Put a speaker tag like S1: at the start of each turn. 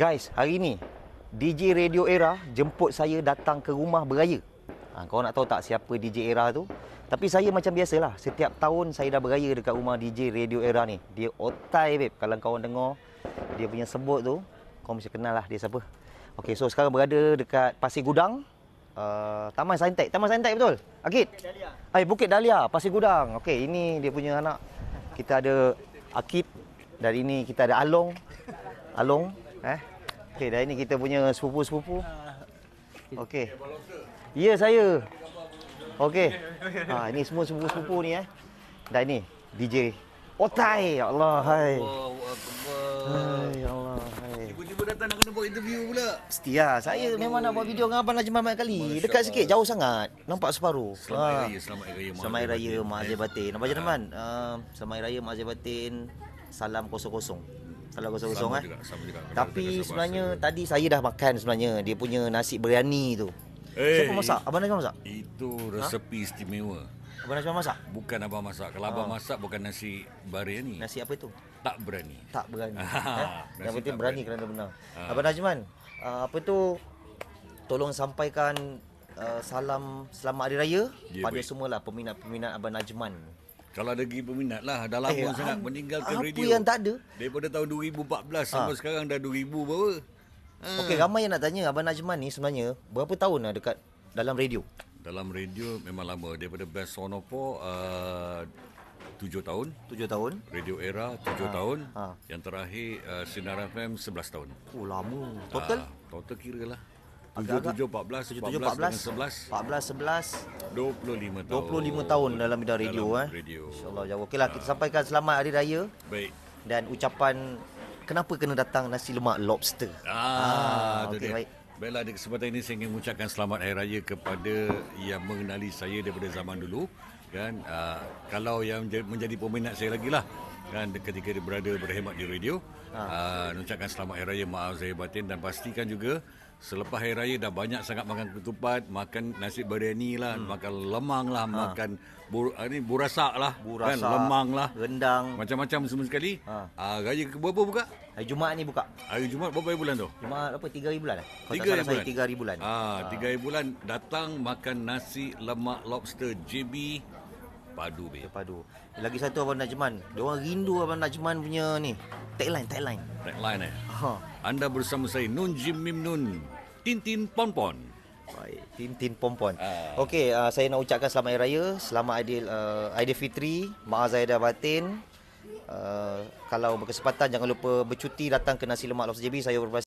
S1: Guys, hari ni DJ Radio Era jemput saya datang ke rumah beraya. Kau nak tahu tak siapa DJ Era tu? Tapi saya macam biasalah, setiap tahun saya dah beraya dekat rumah DJ Radio Era ni. Dia otai babe. Kalau kau dengar dia punya sebut tu, kau mesti kenal lah dia siapa. Okey, so sekarang berada dekat Pasir Gudang. Taman Saintek. Taman Saintek betul? Akid? Bukit Dahlia, Pasir Gudang. Okey, ini dia punya anak. Kita ada Akid. Dari ini kita ada Along. Okey, dah ini kita punya sepupu-sepupu. Okey. Ya, saya. Okey. Ini semua sepupu-sepupu ni Dan ini DJ Otai. Ya Allah, hai. Hai, ya Allah, hai.
S2: Tiba-tiba datang nak kena buat interview pula.
S1: Setia, saya memang nak buat video dengan Abang Najman banyak kali. Dekat sikit, jauh sangat. Nampak separuh.
S2: Selamat Hari Raya,
S1: Selamat Hari Raya, Mak Azir Batin. Nampak je teman? Selamat Hari Raya, Mak Azir Batin. Salam 00. Salam 00
S2: sama juga.
S1: Tapi sebenarnya tadi saya dah makan sebenarnya. Dia punya nasi biryani tu. Siapa masak? Abang Najman masak?
S2: Itu resepi istimewa.
S1: Abang Najman masak?
S2: Bukan abang masak. Kalau abang masak bukan nasi biryani.
S1: Nasi apa itu?
S2: Tak berani.
S1: Tak berani.
S2: Nasi
S1: Yang penting
S2: tak
S1: berani kerana benar. Abang Najman, apa tu, tolong sampaikan salam selamat Hari Raya pada
S2: baik.
S1: semualah peminat-peminat Abang Najman.
S2: Kalau ada lagi peminat lah. Dah lama sangat meninggalkan
S1: apa
S2: radio.
S1: Apa yang tak ada?
S2: Daripada tahun 2014 sampai sekarang dah 2000 berapa.
S1: Okey, ramai yang nak tanya Abang Najman ni sebenarnya berapa tahun dah dekat dalam radio?
S2: Dalam radio memang lama. Daripada Best Sonopo 7 tahun.
S1: 7 tahun.
S2: Radio Era 7 tahun. Yang terakhir Sinar FM 11 tahun.
S1: Oh, lama. Total?
S2: Total kira lah.
S1: Agak-agak
S2: 7,
S1: 7, 14, 11,
S2: 25 tahun.
S1: 25 tahun dalam bidang radio.
S2: Radio.
S1: InsyaAllah jauh. Okeylah, kita sampaikan selamat Hari Raya.
S2: Baik.
S1: Dan ucapan kenapa kena datang nasi lemak lobster. Okey, baik.
S2: Baiklah, di kesempatan ini saya ingin mengucapkan selamat Hari Raya kepada yang mengenali saya daripada zaman dulu. Kan, kalau yang menjadi peminat saya lagi lah. Kan, ketika dia berada berkhidmat di radio. Mengucapkan selamat Hari Raya, maaf zahir batin. Dan pastikan juga selepas Hari Raya dah banyak sangat makan ketupat, makan nasi biryani lah, makan lemang lah, makan burasak lah, kan, lemang lah,
S1: rendang,
S2: macam-macam semua sekali. Raya ke berapa buka?
S1: Hari Jumaat ni buka.
S2: Hari Jumaat berapa hari bulan tu?
S1: Jumaat apa, 3 hari bulan lah.
S2: 3 hari bulan.
S1: 3 hari bulan.
S2: 3 hari bulan datang makan nasi lemak lobster JB padu be.
S1: Padu. Lagi satu Abang Najman. Diorang rindu Abang Najman punya ni. Tagline.
S2: Tagline Anda bersama saya Nun Jim Mim Nun. Tintin Ponpon.
S1: Baik, Tintin Pompon. Okey, saya nak ucapkan selamat Hari Raya, selamat Aidilfitri, Maaf Zahir Batin. Kalau berkesempatan jangan lupa bercuti datang ke Nasi Lemak Lobster JB. Saya berpastikan